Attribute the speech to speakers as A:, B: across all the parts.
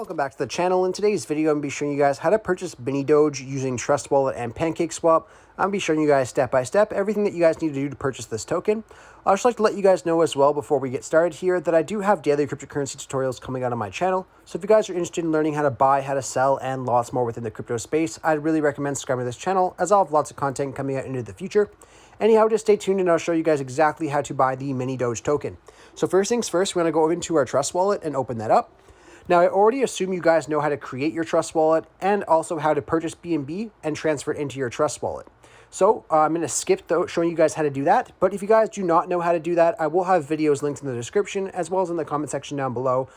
A: Welcome back to the channel. In today's video, I'm going to be showing you guys how to purchase mini Doge using Trust Wallet and PancakeSwap. I'm going to be showing you guys step by step everything that you guys need to do to purchase this token. I'd just like to let you guys know as well before we get started here that I do have daily cryptocurrency tutorials coming out on my channel. So if you guys are interested in learning how to buy, how to sell, and lots more within the crypto space, I'd really recommend subscribing to this channel as I'll have lots of content coming out into the future. Anyhow, just stay tuned and I'll show you guys exactly how to buy the mini Doge token. So first things first, we're going to go into our Trust Wallet and open that up. Now, I already assume you guys know how to create your Trust Wallet and also how to purchase BNB and transfer it into your Trust Wallet. So I'm going to skip showing you guys how to do that. But if you guys do not know how to do that, I will have videos linked in the description as well as in the comment section down below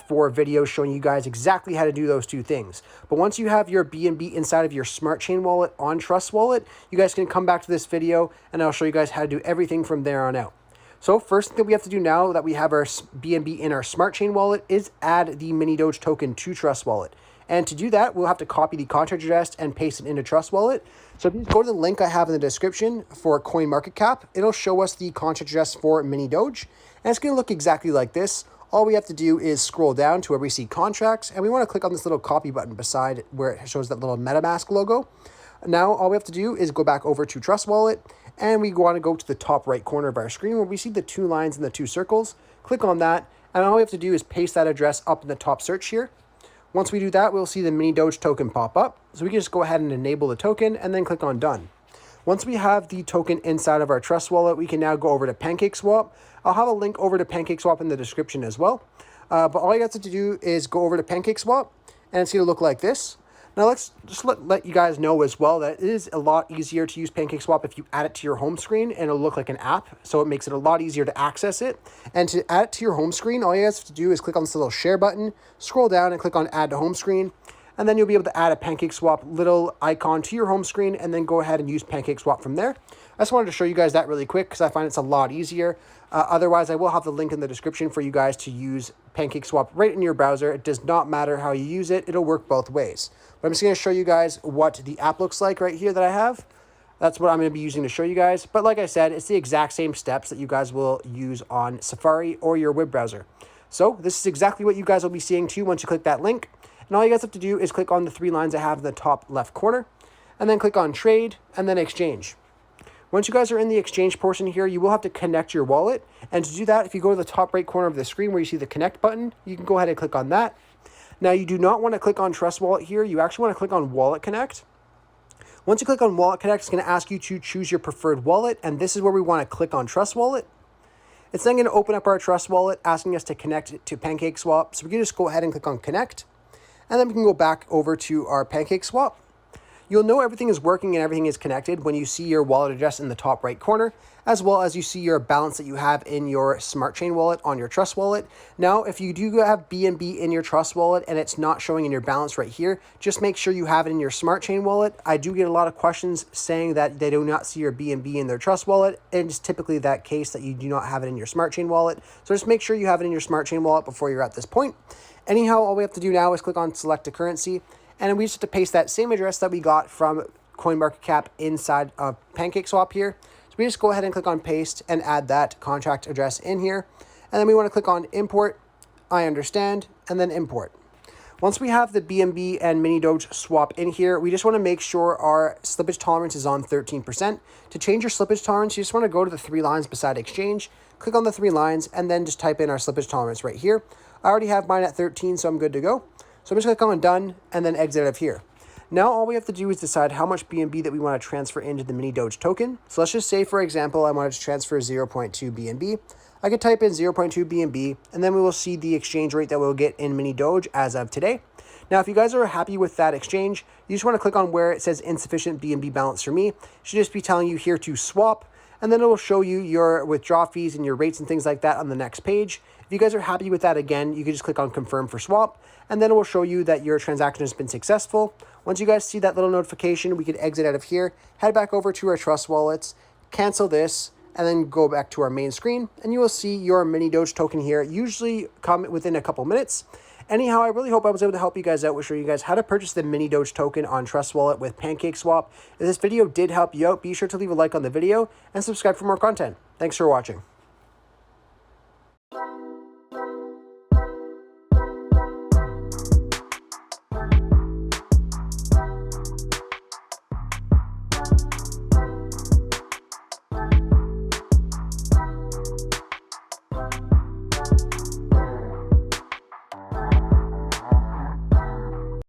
A: for videos showing you guys exactly how to do those two things. But once you have your BNB inside of your Smart Chain wallet on Trust Wallet, you guys can come back to this video and I'll show you guys how to do everything from there on out. So first thing that we have to do now that we have our BNB in our Smart Chain wallet is add the mini Doge token to Trust Wallet. And to do that, we'll have to copy the contract address and paste it into Trust Wallet. So if you go to the link I have in the description for CoinMarketCap, it'll show us the contract address for mini Doge. And it's going to look exactly like this. All we have to do is scroll down to where we see contracts, and we want to click on this little copy button beside where it shows that little MetaMask logo. Now, all we have to do is go back over to Trust Wallet, and we want to go to the top right corner of our screen where we see the two lines and the two circles. Click on that, and all we have to do is paste that address up in the top search here. Once we do that, we'll see the mini Doge token pop up. So we can just go ahead and enable the token and then click on Done. Once we have the token inside of our Trust Wallet, we can now go over to PancakeSwap. I'll have a link over to PancakeSwap in the description as well. But all you have to do is go over to PancakeSwap, and it's going to look like this. Now, let's just let you guys know as well that it is a lot easier to use PancakeSwap if you add it to your home screen, and it'll look like an app. So it makes it a lot easier to access it. And to add it to your home screen, all you guys have to do is click on this little share button, scroll down and click on add to home screen. And then you'll be able to add a PancakeSwap little icon to your home screen and then go ahead and use PancakeSwap from there. I just wanted to show you guys that really quick because I find it's a lot easier. Otherwise, I will have the link in the description for you guys to use PancakeSwap right in your browser. It does not matter how you use it. It'll work both ways. But I'm just going to show you guys what the app looks like right here that I have. That's what I'm going to be using to show you guys. But like I said, it's the exact same steps that you guys will use on Safari or your web browser. So this is exactly what you guys will be seeing too once you click that link. And all you guys have to do is click on the three lines I have in the top left corner, and then click on Trade, and then Exchange. Once you guys are in the exchange portion here, you will have to connect your wallet. And to do that, if you go to the top right corner of the screen where you see the Connect button, you can go ahead and click on that. Now, you do not want to click on Trust Wallet here. You actually want to click on Wallet Connect. Once you click on Wallet Connect, it's going to ask you to choose your preferred wallet, and this is where we want to click on Trust Wallet. It's then going to open up our Trust Wallet, asking us to connect it to PancakeSwap. So we can just go ahead and click on Connect. And then we can go back over to our PancakeSwap. You'll know everything is working and everything is connected when you see your wallet address in the top right corner, as well as you see your balance that you have in your Smart Chain wallet on your Trust Wallet. Now, if you do have BNB in your Trust Wallet and it's not showing in your balance right here, just make sure you have it in your Smart Chain wallet. I do get a lot of questions saying that they do not see your BNB in their Trust Wallet, and it's typically that case that you do not have it in your Smart Chain wallet. So just make sure you have it in your Smart Chain wallet before you're at this point. Anyhow, all we have to do now is click on Select a Currency, and we just have to paste that same address that we got from CoinMarketCap inside of PancakeSwap here. So we just go ahead and click on Paste and add that contract address in here. And then we want to click on Import, I understand, and then Import. Once we have the BNB and mini Doge swap in here, we just want to make sure our slippage tolerance is on 13%. To change your slippage tolerance, you just want to go to the three lines beside Exchange, click on the three lines, and then just type in our slippage tolerance right here. I already have mine at 13, so I'm good to go. So I'm just going to click on Done and then exit out of here. Now all we have to do is decide how much BNB that we want to transfer into the mini Doge token. So let's just say, for example, I wanted to transfer 0.2 BNB. I could type in 0.2 BNB, and then we will see the exchange rate that we'll get in mini Doge as of today. Now, if you guys are happy with that exchange, you just want to click on where it says insufficient BNB balance for me. It should just be telling you here to swap, and then it will show you your withdrawal fees and your rates and things like that on the next page. If you guys are happy with that, again, you can just click on Confirm for Swap, and then it will show you that your transaction has been successful. Once you guys see that little notification, we can exit out of here, head back over to our Trust Wallets, cancel this, and then go back to our main screen, and you will see your mini Doge token here usually come within a couple minutes. Anyhow, I really hope I was able to help you guys out with showing you guys how to purchase the mini Doge token on Trust Wallet with PancakeSwap. If this video did help you out, be sure to leave a like on the video and subscribe for more content. Thanks for watching.